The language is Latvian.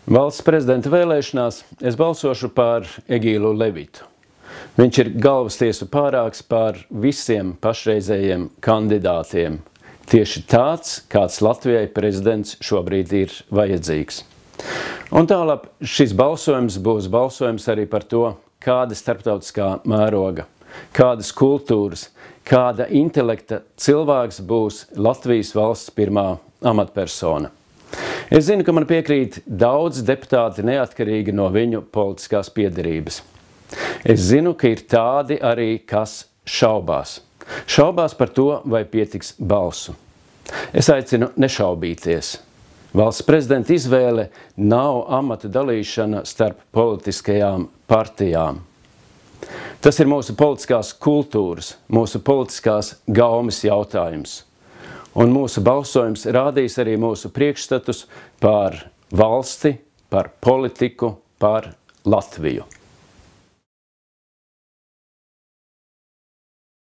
Valsts prezidenta vēlēšanās es balsošu par Egīlu Levitu. Viņš ir galvastiesu pārāks pār visiem pašreizējiem kandidātiem. Tieši tāds, kāds Latvijai prezidents šobrīd ir vajadzīgs. Un tālāk šis balsojums būs balsojums arī par to, kāda starptautiskā mēroga, kādas kultūras, kāda intelekta cilvēks būs Latvijas valsts pirmā amatpersona. Es zinu, ka man piekrīt daudz deputāti neatkarīgi no viņu politiskās piederības. Es zinu, ka ir tādi arī, kas šaubās. Šaubās par to, vai pietiks balsu. Es aicinu nešaubīties. Valsts prezidenta izvēle nav amata dalīšana starp politiskajām partijām. Tas ir mūsu politiskās kultūras, mūsu politiskās gaumes jautājums. Un mūsu balsojums rādīs arī mūsu priekšstatus par valsti, par politiku, par Latviju.